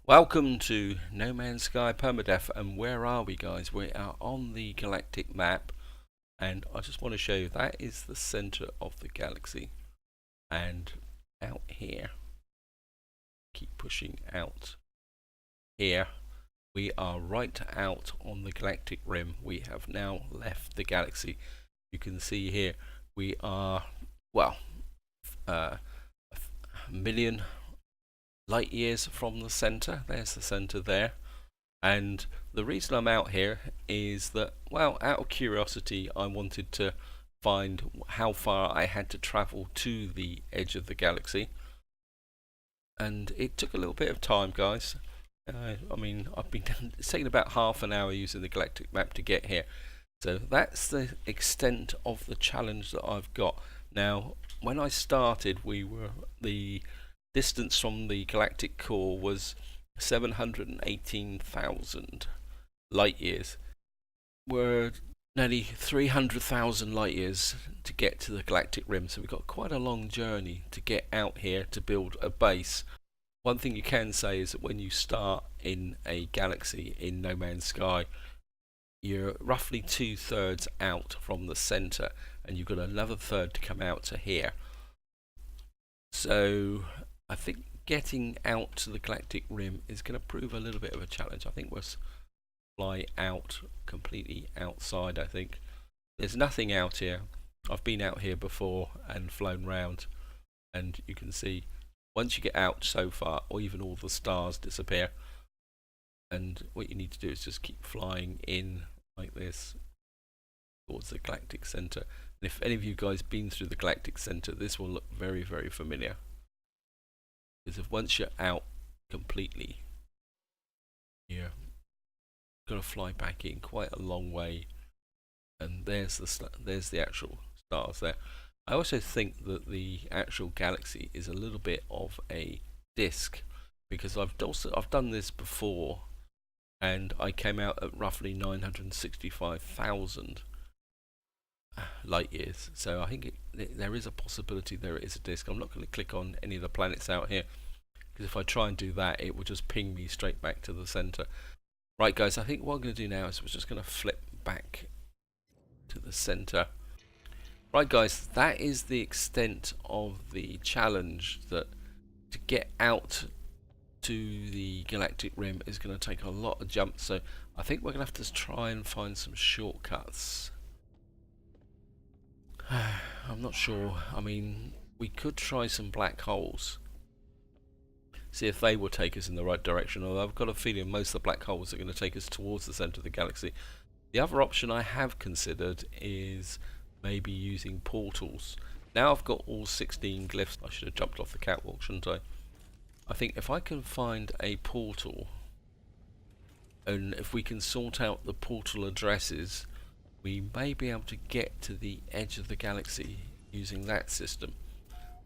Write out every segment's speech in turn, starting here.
Welcome to No Man's Sky Permadeath, and where are we, guys? We are on the Galactic map, and I just want to show you that is the center of the galaxy. And out here, keep pushing out here, we are right out on the galactic rim. We have now left the galaxy. You can see here we are, well, a million light years from the center. There's the center there. And the reason I'm out here is that, well, out of curiosity, I wanted to find how far I had to travel to the edge of the galaxy. And it took a little bit of time, guys. I mean, it's taken about half an hour using the galactic map to get here. So that's the extent of the challenge that I've got. Now, when I started, the distance from the galactic core was 718,000 light years. We're nearly 300,000 light years to get to the galactic rim, so we've got quite a long journey to get out here to build a base. One thing you can say is that when you start in a galaxy in No Man's Sky, you're roughly 2/3 out from the center, and you've got another third to come out to here. So I think getting out to the galactic rim is going to prove a little bit of a challenge. I think we'll fly out completely outside. I think there's nothing out here. I've been out here before and flown round, and you can see once you get out so far, or even all the stars disappear, and what you need to do is just keep flying in like this towards the galactic center. And if any of you guys been through the galactic center, this will look very, very familiar. Because if once you're out completely, you're got to fly back in quite a long way, and there's the actual stars there. I also think that the actual galaxy is a little bit of a disk, because I've done this before, and I came out at roughly 965,000 light years. So I think there is a possibility there is a disk. I'm not going to click on any of the planets out here, because if I try and do that, it will just ping me straight back to the center. Right, guys, I think what I'm going to do now is we're just going to flip back to the center. Right, guys, that is the extent of the challenge. That to get out to the galactic rim is going to take a lot of jumps, so I think we're going to have to try and find some shortcuts. I'm not sure. I mean, we could try some black holes, see if they will take us in the right direction, although I've got a feeling most of the black holes are going to take us towards the center of the galaxy. The other option I have considered is maybe using portals. Now I've got all 16 glyphs. I should have jumped off the catwalk, shouldn't I? I think if I can find a portal, and if we can sort out the portal addresses, we may be able to get to the edge of the galaxy using that system.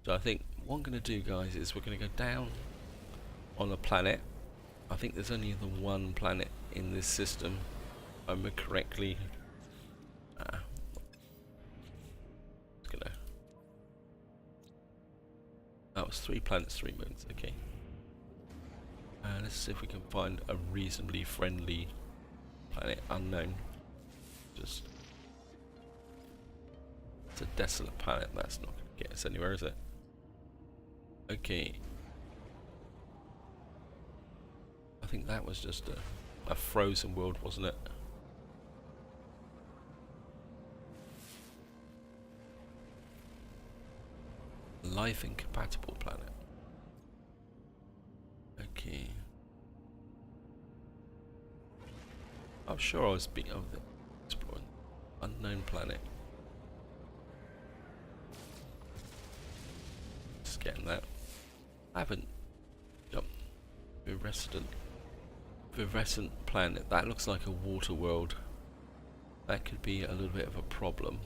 So I think what I'm going to do, guys, is we're going to go down on a planet. I think there's only the one planet in this system, if I remember correctly. That was 3 planets, 3 moons. Okay. Let's see if we can find a reasonably friendly planet. Unknown. It's a desolate planet. That's not going to get us anywhere, is it? Okay. I think that was just a frozen world, wasn't it? Life incompatible planet. Okay. I'm sure I was being over there exploring unknown planet. Just getting that. I haven't jumped virescent planet. That looks like a water world. That could be a little bit of a problem.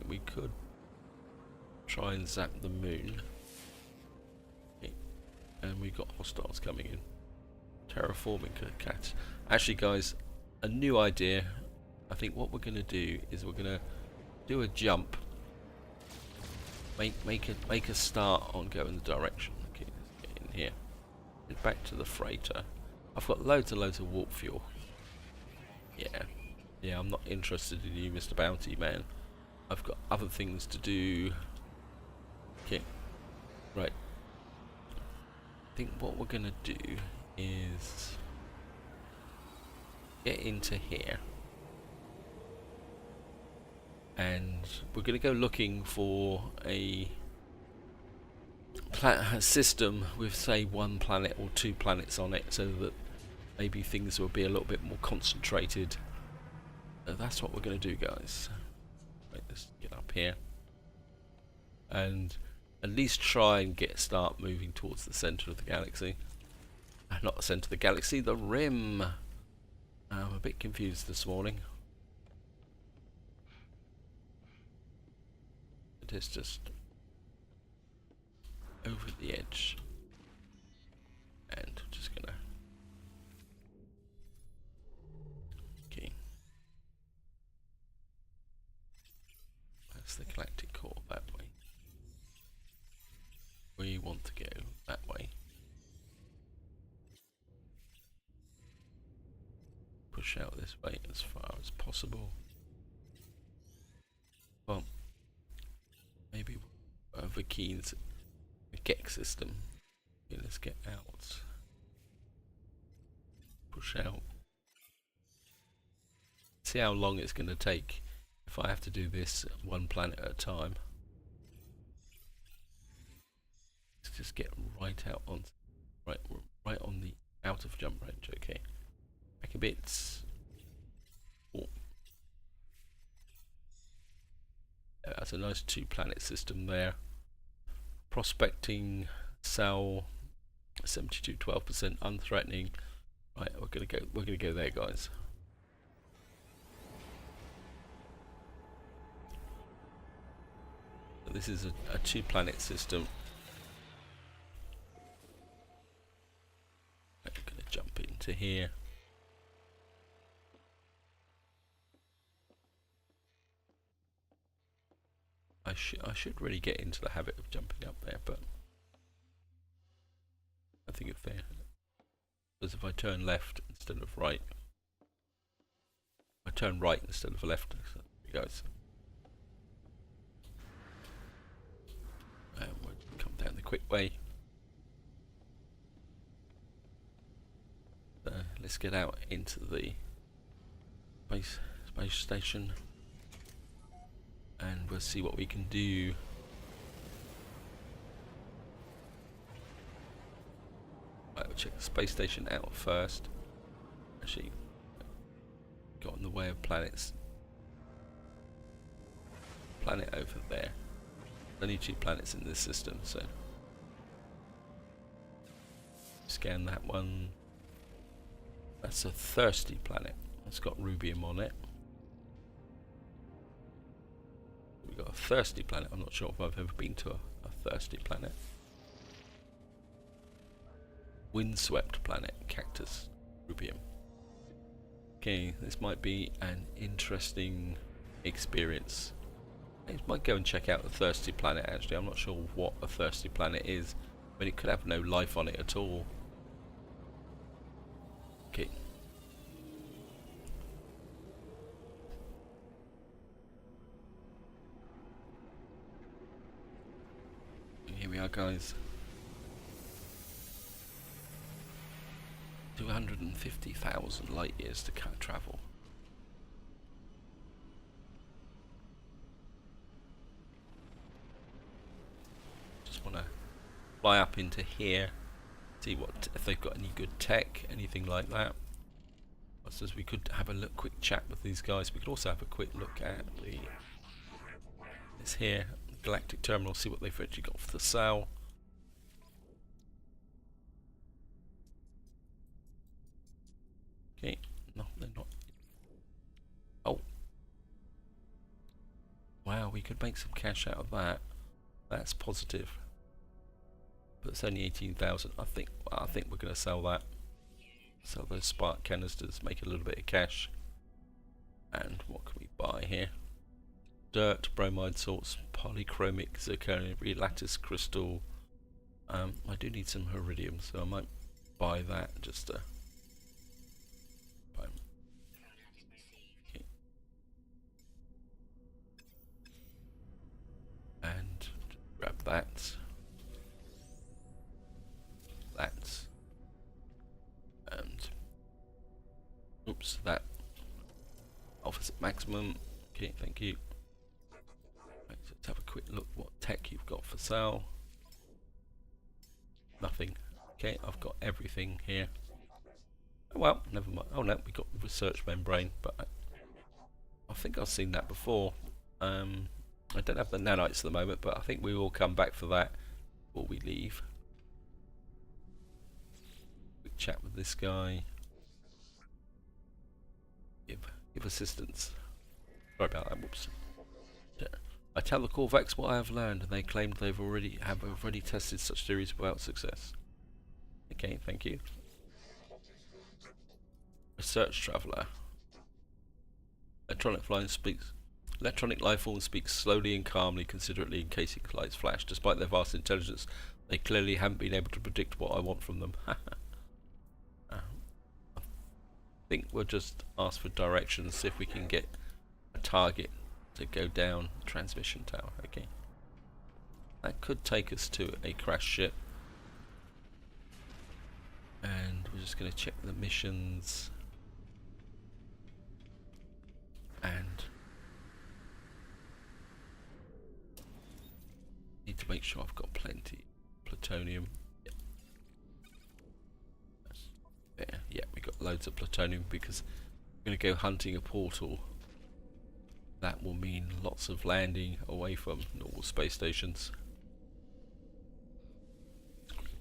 We could try and zap the moon. Okay. And we've got hostiles coming in. Terraforming cats. Actually, guys, a new idea. I think what we're going to do is we're going to do a jump. Make a start on going the direction. Okay, let's get in here. Head back to the freighter. I've got loads and loads of warp fuel. Yeah, I'm not interested in you, Mr. Bounty Man. I've got other things to do. Okay, right. I think what we're gonna do is get into here, and we're gonna go looking for a system with, say, 1 planet or 2 planets on it, so that maybe things will be a little bit more concentrated. That's what we're going to do, guys. Right, let's get up here and at least try and start moving towards the center of the galaxy. Not the center of the galaxy, the rim. I'm a bit confused this morning. It is just over the edge, and I'm just gonna the galactic core that way. We want to go that way. Push out this way as far as possible. Well, maybe the keys, the Gex system. Okay, let's get out. Push out. See how long it's going to take if I have to do this 1 planet at a time. Let's just get right out on, right on the out of jump range. Okay, back a bit. Oh. That's a nice 2 planet system there. Prospecting cell 72, 12% unthreatening. Right, we're gonna go there, guys. So this is a 2 planet system. I'm gonna jump into here. I should really get into the habit of jumping up there, but I think it's fair. Because if I turn left instead of right, I turn right instead of left. So there it goes. And we'll come down the quick way. So let's get out into the space station, and we'll see what we can do. Right, we'll check the space station out first. Actually, got in the way of planets. Planet over there. Only 2 planets in this system, so scan that one. That's a thirsty planet. It's got rubium on it. We've got a thirsty planet. I'm not sure if I've ever been to a thirsty planet. Windswept planet, cactus, rubium. Okay, this might be an interesting experience. I might go and check out the thirsty planet. Actually, I'm not sure what a thirsty planet is, but it could have no life on it at all. Okay. Here we are, guys. 250,000 light years to travel. Just want to fly up into here, see what if they've got any good tech, anything like that. So we could have a quick chat with these guys. We could also have a quick look at this here, Galactic terminal, see what they've actually got for the sale. Okay, no, they're not. Oh, wow, we could make some cash out of that. That's positive. But it's only 18,000. I think we're going to sell that. Sell those spark canisters, make a little bit of cash. And what can we buy here? Dirt, bromide salts, polychromic zirconia, lattice crystal. I do need some iridium, so I might buy that just to buy. Okay. And grab that. And oops, that offers at maximum. Okay, thank you. Right, so let's have a quick look what tech you've got for sale. Nothing. Okay, I've got everything here. Oh, well, never mind. Oh no, we got research membrane, but I think I've seen that before. I don't have the nanites at the moment, but I think we will come back for that before we leave. Quick chat with this guy. Give assistance. Sorry about that. Whoops. I tell the Corvex what I have learned, and they claim they've already tested such theories without success. Okay, thank you. Research traveller. Electronic life form speaks slowly and calmly, considerately in case it lights flash. Despite their vast intelligence, they clearly haven't been able to predict what I want from them. I think we'll just ask for directions, see if we can get a target to go down the transmission tower. Okay. That could take us to a crash ship. And we're just going to check the missions. And need to make sure I've got plenty plutonium. There, yeah, we got loads of plutonium because we're going to go hunting a portal. That will mean lots of landing away from normal space stations.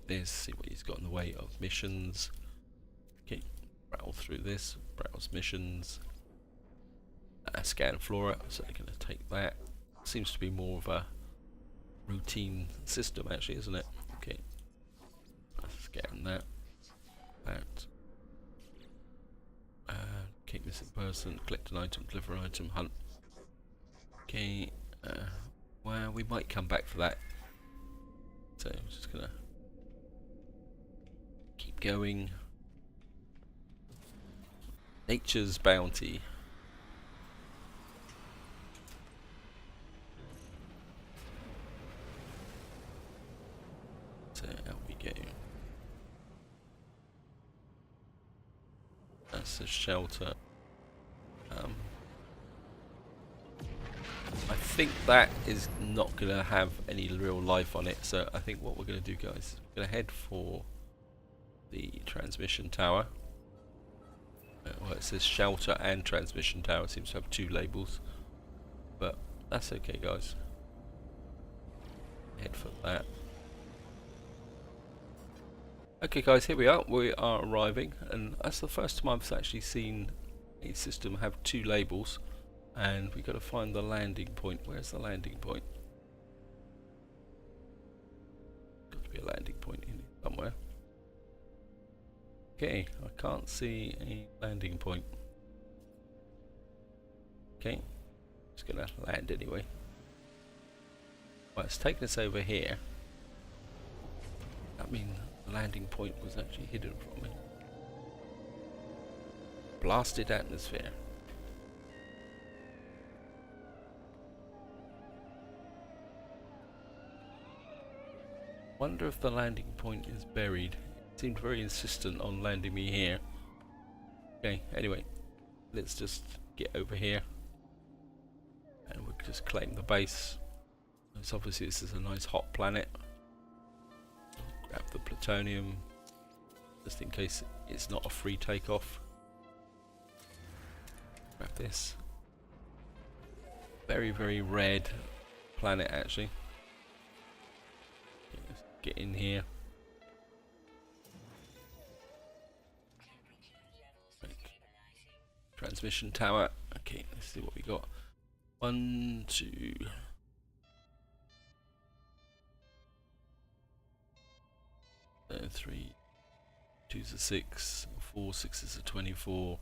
This, see what he's got in the way of missions. Okay, rattle through this, browse missions. Scan flora, so they're going to take that. Seems to be more of a routine system actually, isn't it? Okay, scan that. Keep missing person, collect an item, deliver an item, hunt. Okay, well, we might come back for that. So I'm just gonna keep going. Nature's bounty. So out we go. That's a shelter. I think that is not going to have any real life on it, so I think what we're going to do, guys, we're going to head for the transmission tower. Well, it says shelter and transmission tower. It seems to have two labels, but that's okay, guys. Head for that. Okay, guys, here we are. We are arriving, and that's the first time I've actually seen a system have two labels. And we got to find the landing point. Where's the landing point? Got to be a landing point in somewhere. Okay, I can't see a landing point. Okay, just gonna land anyway. Well, it's taken us over here. I mean, the landing point was actually hidden from me. Blasted atmosphere. Wonder if the landing point is buried. It seemed very insistent on landing me here. Okay, anyway, let's just get over here and we'll just claim the base. So obviously this is a nice hot planet. Grab the plutonium just in case it's not a free takeoff. Grab this. Very, very red planet actually. Get in here. Right. Transmission tower. Okay, let's see what we got. 1, 2. 3. 2's a 6. 4, 6 is a 24.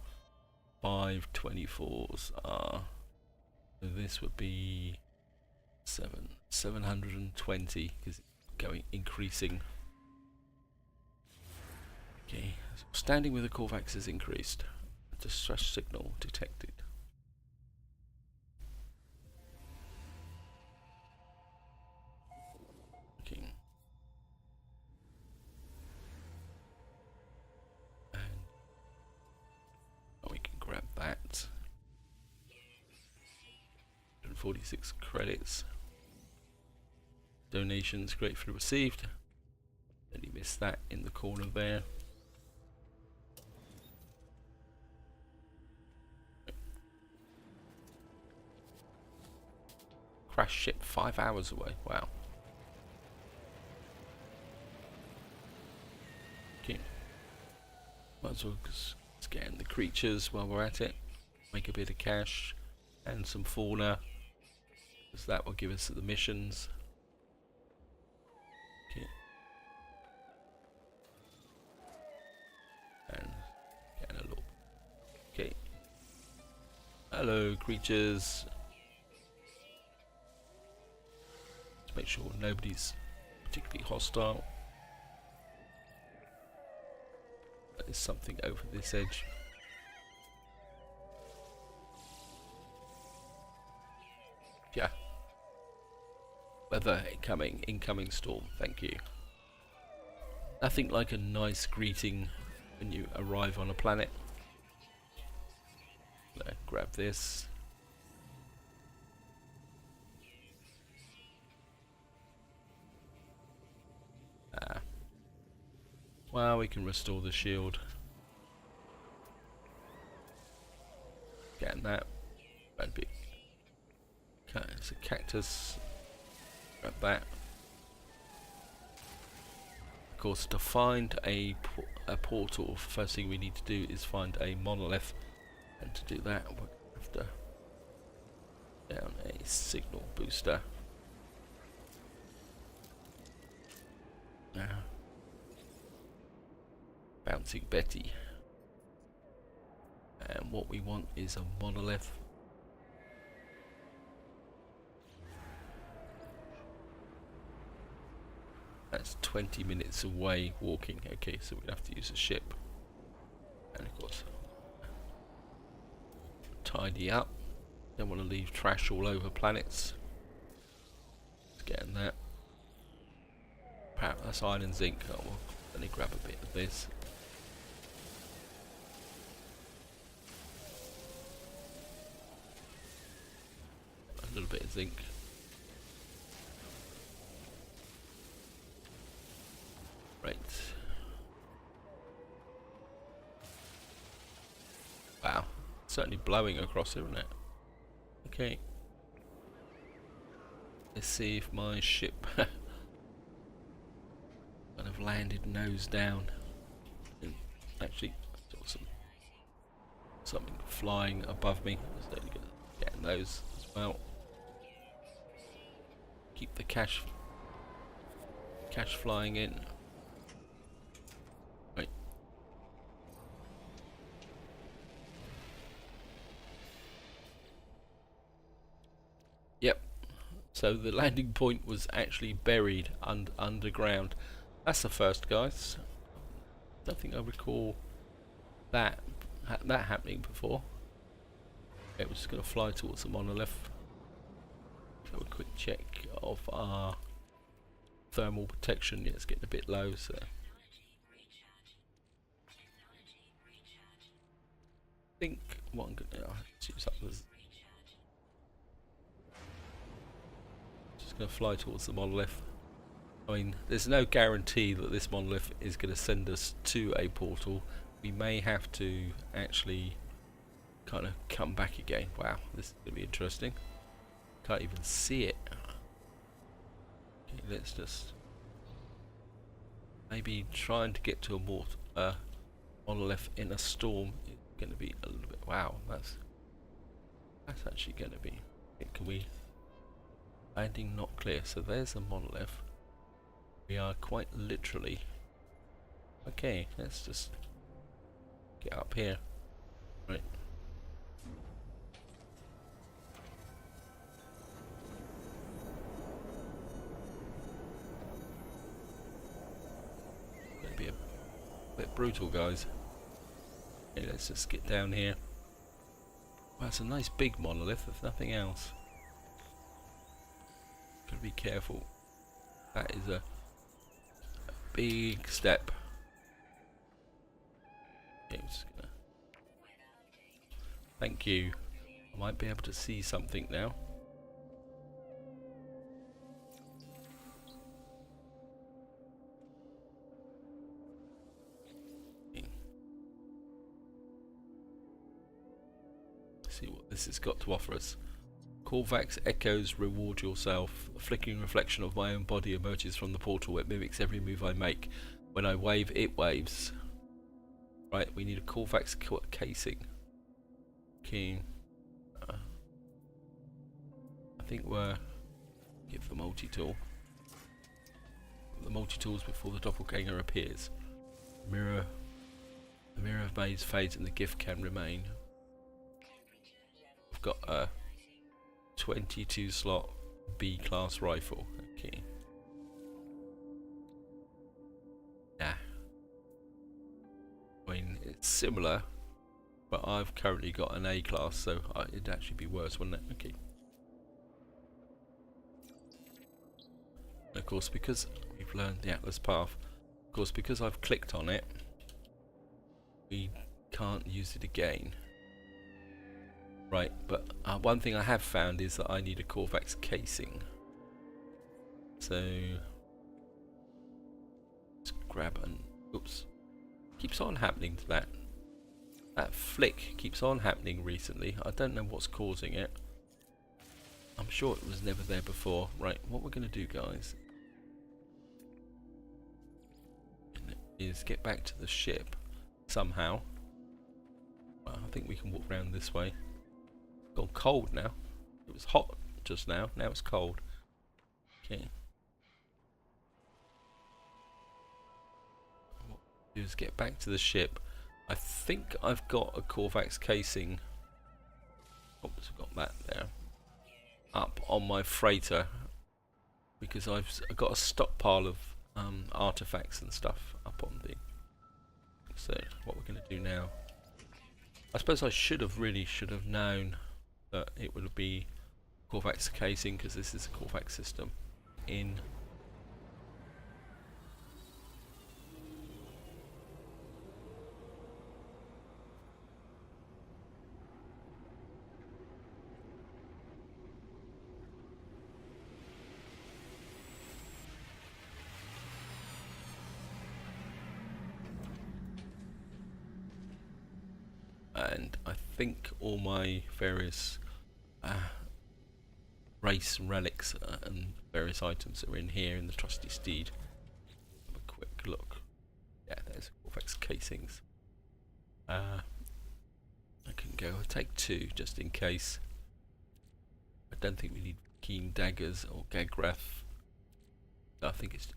5 24s are. So this would be 720 because. Increasing. Standing with the Corvax is increased. Distress signal detected. Okay. And we can grab that. 146 credits. Donations gratefully received. And you missed that in the corner there. Crash ship 5 hours away. Wow. Okay. Might as well scan the creatures while we're at it. Make a bit of cash and some fauna, because that will give us the missions. Okay. And get a look. Okay. Hello, creatures. Let's make sure nobody's particularly hostile. There's something over this edge. Yeah. Weather incoming storm, thank you. Nothing like a nice greeting when you arrive on a planet. Grab this. Well, we can restore the shield. Getting that. Grab big. It's a cactus. Grab that. Of course, to find a portal, first thing we need to do is find a monolith, and to do that, we're going to have to down a signal booster. Now, bouncing Betty, and what we want is a monolith. That's 20 minutes away walking. Okay, so we'd have to use a ship. And of course, tidy up. Don't want to leave trash all over planets. Let's get in that. That's iron and zinc. Oh, well, let me grab a bit of this. A little bit of zinc. Right. Wow. Certainly blowing across, isn't it? Okay. Let's see if my ship kind of landed nose down. And actually, I saw something flying above me. So getting those as well. Keep the cash flying in. Right. Yep. So the landing point was actually buried underground. That's the first, guys. Don't think I recall that happening before. Okay, we're just going to fly towards the monolith. Have a quick check of our thermal protection. Yeah, it's getting a bit low, so I think what I'm going to use up was just going to fly towards the monolith. I mean, there's no guarantee that this monolith is going to send us to a portal. We may have to actually kind of come back again. Wow, this is going to be interesting. Can't even see it. Okay, let's just maybe trying to get to a monolith in a storm is going to be a little bit. Wow, that's actually going to be. Can we? Landing not clear. So there's a monolith. We are quite literally. Okay, let's just get up here. Right. Gonna be a bit brutal, guys. Okay, let's just get down here. Well, it's a nice big monolith, if nothing else. Gotta be careful. That is a big step. Okay, I'm just gonna... Thank you. I might be able to see something now. See what this has got to offer us. Korvax echoes reward yourself. A flickering reflection of my own body emerges from the portal. It mimics every move I make. When I wave, it waves. Right, we need a Korvax casing. Okay. I think we're... Give the multi-tool. The multi-tools before the doppelganger appears. Mirror. The mirror of maze fades and the gift can remain. We've got a 22 slot B class rifle. Okay. Yeah. I mean, it's similar, but I've currently got an A class, so it'd actually be worse, wouldn't it? Okay. And of course, because we've learned the Atlas path, of course, because I've clicked on it, we can't use it again. Right, but one thing I have found is that I need a Korvax casing. So let's grab an... Oops. Keeps on happening to that. That flick keeps on happening recently. I don't know what's causing it. I'm sure it was never there before. Right, what we're going to do, guys, is get back to the ship somehow. Well, I think we can walk around this way. Gone cold now. It was hot just now. Now it's cold. Okay. What we'll do is get back to the ship. I think I've got a Korvax casing. Oops, I've got that there. Up on my freighter because I've got a stockpile of artifacts and stuff up on the. So what we're going to do now? I suppose I should have known that it would be Korvax casing because this is a Korvax system in. And I think all my various race relics and various items are in here in the trusty steed. Have a quick look. Yeah, there's Korvax casings. I can go. I'll take two just in case. I don't think we need keen daggers or gagrath. I think it's.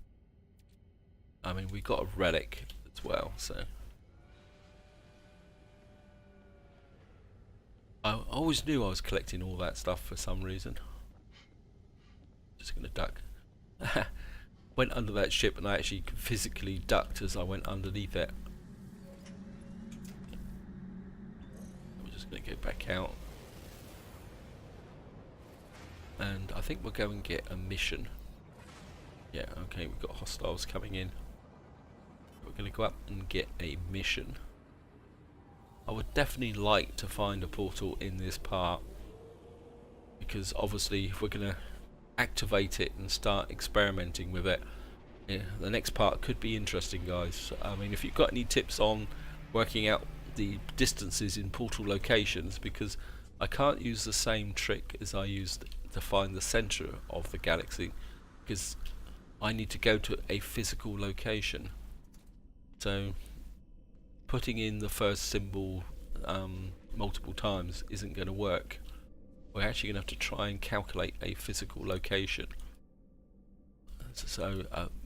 I mean, we got a relic as well, so. I always knew I was collecting all that stuff for some reason. Just gonna duck. Went under that ship and I actually physically ducked as I went underneath it. I'm just gonna go back out. And I think we'll go and get a mission. Yeah, okay, we've got hostiles coming in. We're gonna go up and get a mission. I would definitely like to find a portal in this part because obviously if we're going to activate it and start experimenting with it, yeah, the next part could be interesting, guys. I mean, if you've got any tips on working out the distances in portal locations, because I can't use the same trick as I used to find the center of the galaxy because I need to go to a physical location. So putting in the first symbol multiple times isn't going to work. We're actually going to have to try and calculate a physical location. So,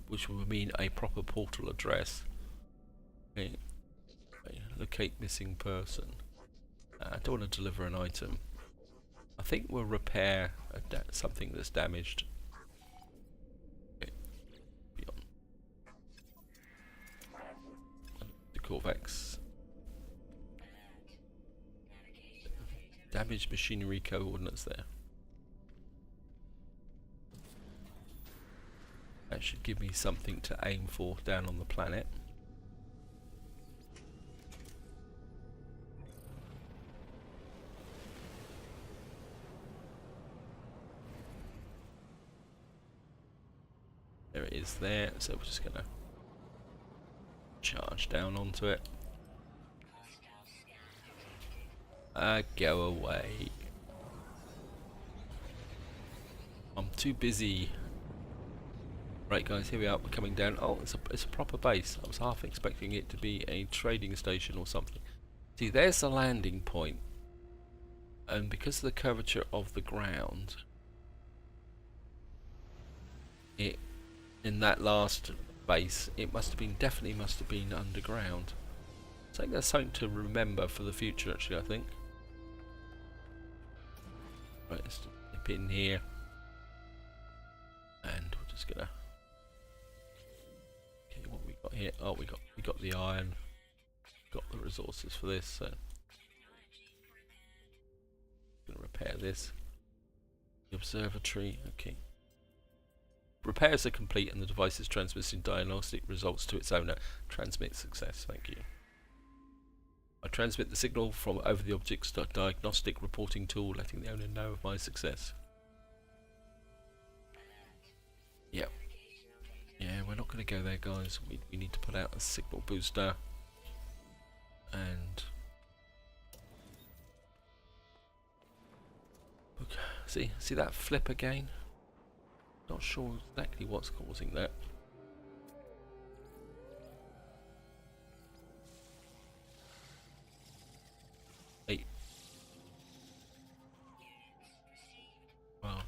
which will mean a proper portal address. Okay. Locate missing person. I don't want to deliver an item. I think we'll repair something that's damaged. Okay. Corvex. Damaged machinery coordinates there. That should give me something to aim for down on the planet. There it is there, so we're just gonna charge down onto it. Go away. I'm too busy. Right guys, here we are, we're coming down. Oh, it's a proper base. I was half expecting it to be a trading station or something. See, there's the landing point. And because of the curvature of the ground, in that last base, it definitely must have been underground. So that's something to remember for the future actually, I think. Right, let's dip in here. And we're just gonna what we got here? Oh, we got the iron, got the resources for this, so gonna repair this. The observatory, okay. Repairs are complete and the device is transmitting diagnostic results to its owner. Transmit success, thank you. I transmit the signal from over the object's diagnostic reporting tool, letting the owner know of my success. Yep. Yeah, we're not going to go there, guys. We need to put out a signal booster. And okay. See that flip again? Not sure exactly what's causing that. Hey. Well,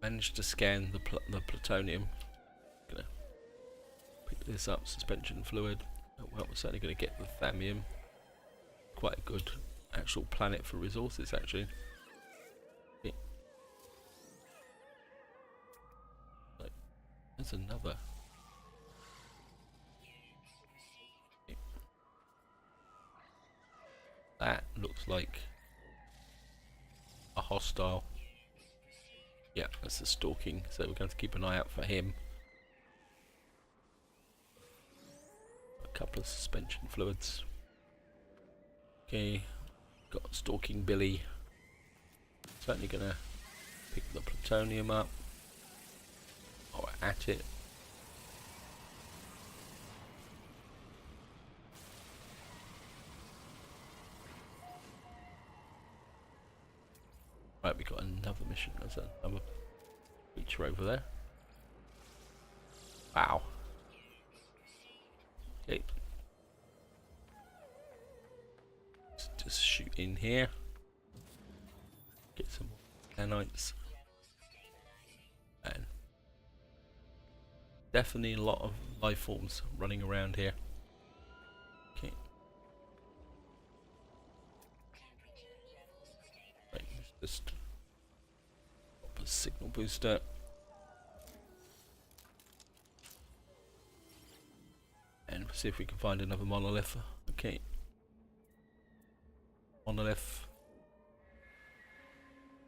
managed to scan the plutonium. Gonna pick this up. Suspension fluid. Oh, well, we're certainly going to get the thallium. Quite a good actual planet for resources, actually. Okay. Right. There's another. Okay. That looks like a hostile. Yeah, that's the stalking, so we're going to keep an eye out for him. A couple of suspension fluids. Okay, got stalking Billy. Certainly going to pick the plutonium up. Or at it. Right, we got another mission. There's another creature over there. Wow. Okay. Let's just shoot in here. Get some more nanites. And definitely a lot of life forms running around here. Okay. Right, let's just pop a signal booster. And see if we can find another monolith. Okay. Monolith.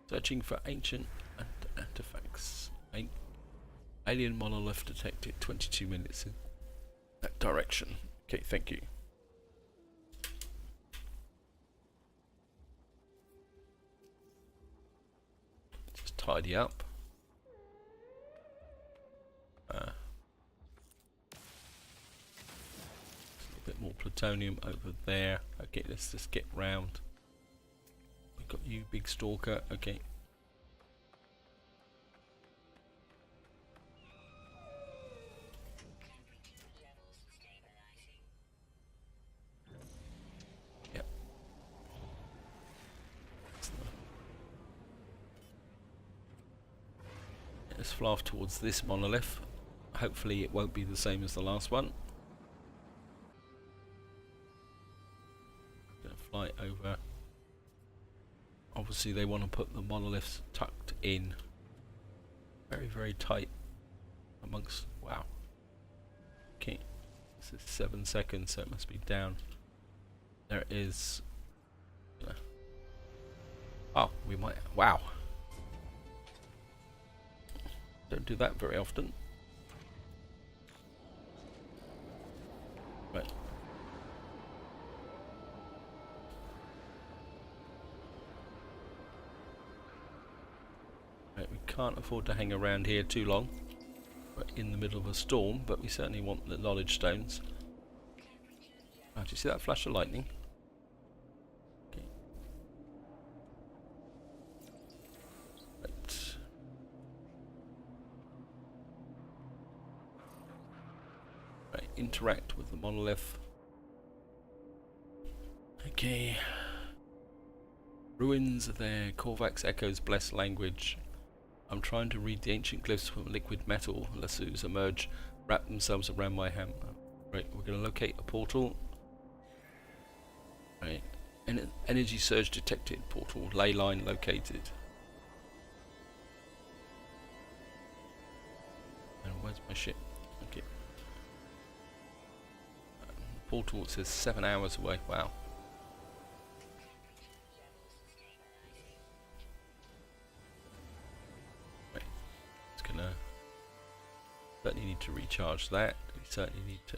Searching for ancient artifacts. Alien monolith detected. 22 minutes in that direction. Okay, thank you. Just tidy up. Bit more plutonium over there. Okay, let's just get round. We got you, big stalker. Okay. Yep. Let's fly off towards this monolith. Hopefully it won't be the same as the last one. Fly over. Obviously they want to put the monoliths tucked in very, very tight amongst. Wow. Okay, This is 7 seconds, so it must be down. There it is. Oh, we might. Wow. Don't do that very often. Right. Right, we can't afford to hang around here too long. We're in the middle of a storm, but we certainly want the knowledge stones. Oh, do you see that flash of lightning? Okay. Right. Right, interact with the monolith. Okay. Ruins of their Korvax echoes blessed language. I'm trying to read the ancient glyphs from liquid metal. Lassos emerge, wrap themselves around my hammer. Right, we're going to locate a portal. Right, energy surge detected. Portal ley line located. And where's my ship? Okay. Portal says 7 hours away. Wow. Certainly need to recharge that. We certainly need to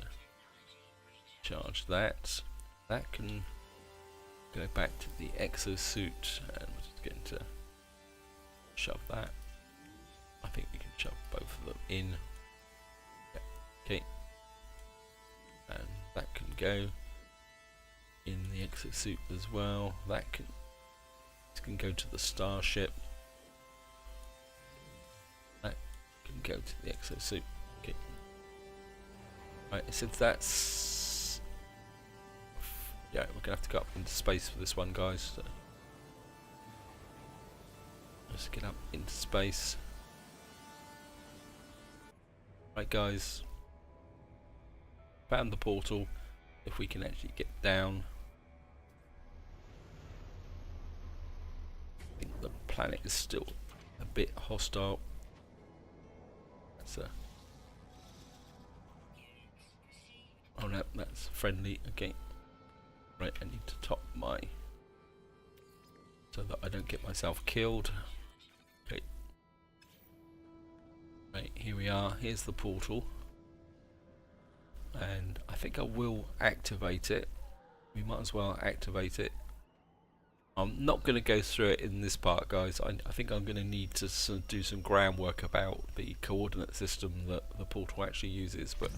charge that. That can go back to the exosuit, and we're just going to shove that. I think we can shove both of them in. Yeah. Okay. And that can go in the exosuit as well. That can. This can go to the starship. That can go to the exosuit. Okay. Right, since that's... Yeah, we're gonna have to go up into space for this one, guys. So let's get up into space. Right, guys. Found the portal. If we can actually get down. I think the planet is still a bit hostile. That's a... Oh no, that's friendly. Okay. Right, I need to top my... so that I don't get myself killed. Okay. Right, here we are. Here's the portal. And I think I will activate it. We might as well activate it. I'm not going to go through it in this part, guys. I think I'm going to need to do some groundwork about the coordinate system that the portal actually uses, but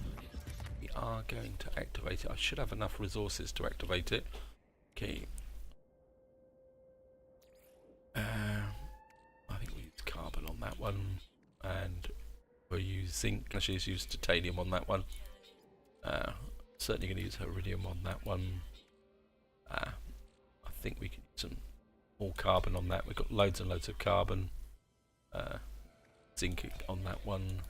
we are going to activate it. I should have enough resources to activate it. Okay. I think we use carbon on that one, and we'll use zinc. Actually, use titanium on that one. Certainly going to use iridium on that one. I think we can use some more carbon on that. We've got loads and loads of carbon. Zinc on that one.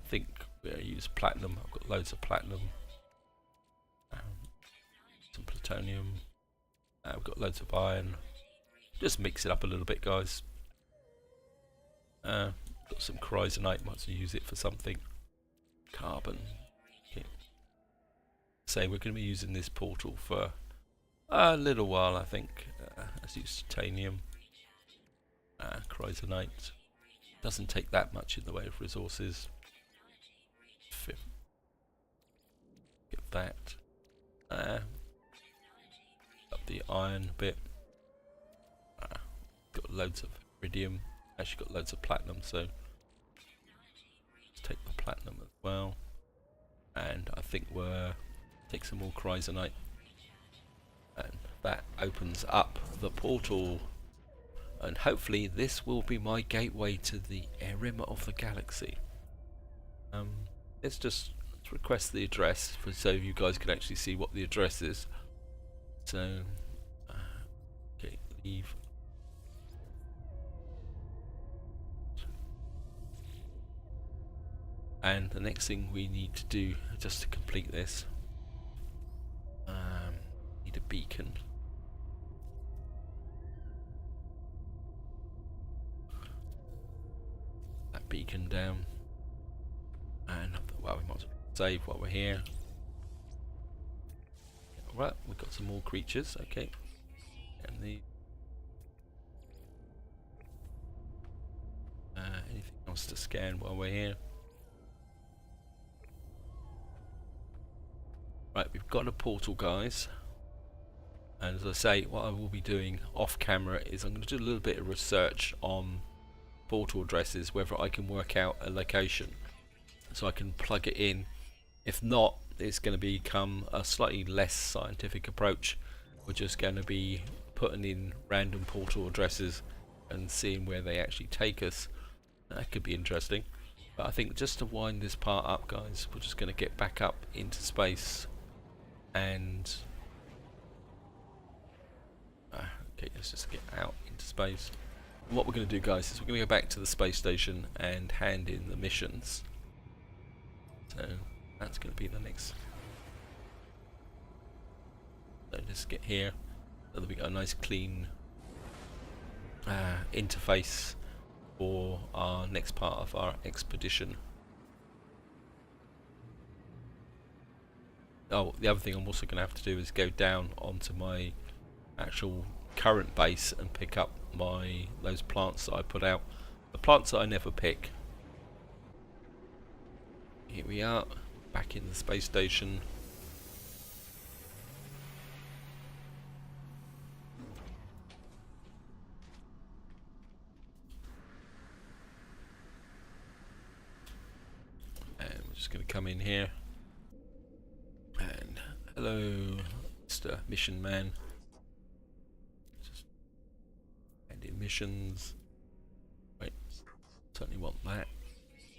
I think we'll use platinum. I've got loads of platinum. Some plutonium. We've got loads of iron. Just mix it up a little bit, guys. Got some chrysonite. Might as well use it for something. Carbon. Okay. So we're going to be using this portal for a little while, I think. Let's use titanium. Chrysonite. Doesn't take that much in the way of resources. Get that. Up the iron bit. Got loads of iridium. Actually got loads of platinum, so let's take the platinum as well. And I think we'll take some more chrysonite. And that opens up the portal. And hopefully this will be my gateway to the rim of the galaxy. Let's request the address so you guys can actually see what the address is. So, okay, leave. And the next thing we need to do, just to complete this, need a beacon. That beacon down, and well, we might as well save while we're here. Right, we've got some more creatures. Okay, and the anything else to scan while we're here? Right, we've got a portal, guys. And as I say, what I will be doing off camera is I'm going to do a little bit of research on portal addresses, whether I can work out a location so I can plug it in. If not, it's going to become a slightly less scientific approach. We're just going to be putting in random portal addresses and seeing where they actually take us. That could be interesting. But I think just to wind this part up, guys, we're just going to get back up into space and okay, let's just get out into space. And what we're going to do, guys, is we're going to go back to the space station and hand in the missions. So that's going to be the next. So just get here so that we got a nice clean interface for our next part of our expedition. Oh, the other thing I'm also going to have to do is go down onto my actual current base and pick up those plants that I put out. The plants that I never pick. Here we are, back in the space station. And we're just going to come in here. And hello, Mr. Mission Man. Just hand in missions. Wait, certainly want that.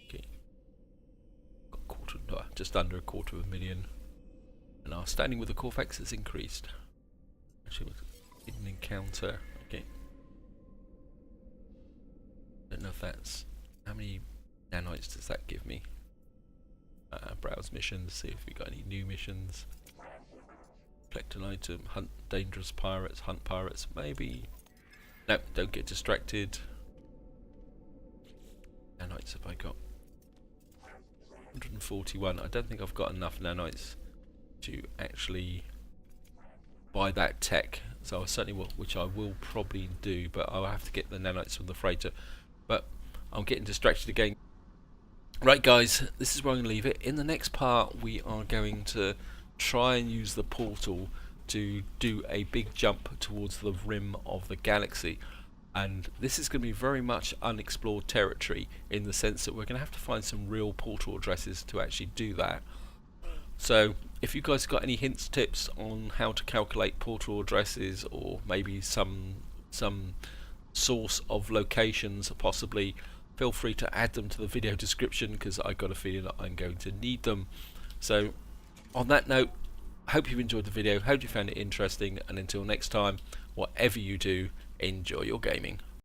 Okay. Got just under 250,000. And our standing with the Corvex has increased. Actually, hidden encounter. Okay. Don't know if that's. How many nanites does that give me? Browse missions, see if we got any new missions. Collect an item, hunt dangerous pirates, hunt pirates, maybe. No, don't get distracted. Nanites have I got? 141. I don't think I've got enough nanites to actually buy that tech. So I certainly will, which I will probably do, but I'll have to get the nanites from the freighter. But I'm getting distracted again. Right, guys, this is where I'm going to leave it. In the next part, we are going to try and use the portal to do a big jump towards the rim of the galaxy. And this is going to be very much unexplored territory in the sense that we're going to have to find some real portal addresses to actually do that. So if you guys got any hints, tips on how to calculate portal addresses, or maybe some source of locations possibly, feel free to add them to the video description, because I got a feeling that I'm going to need them. So on that note, I hope you've enjoyed the video, hope you found it interesting, and until next time, whatever you do, enjoy your gaming.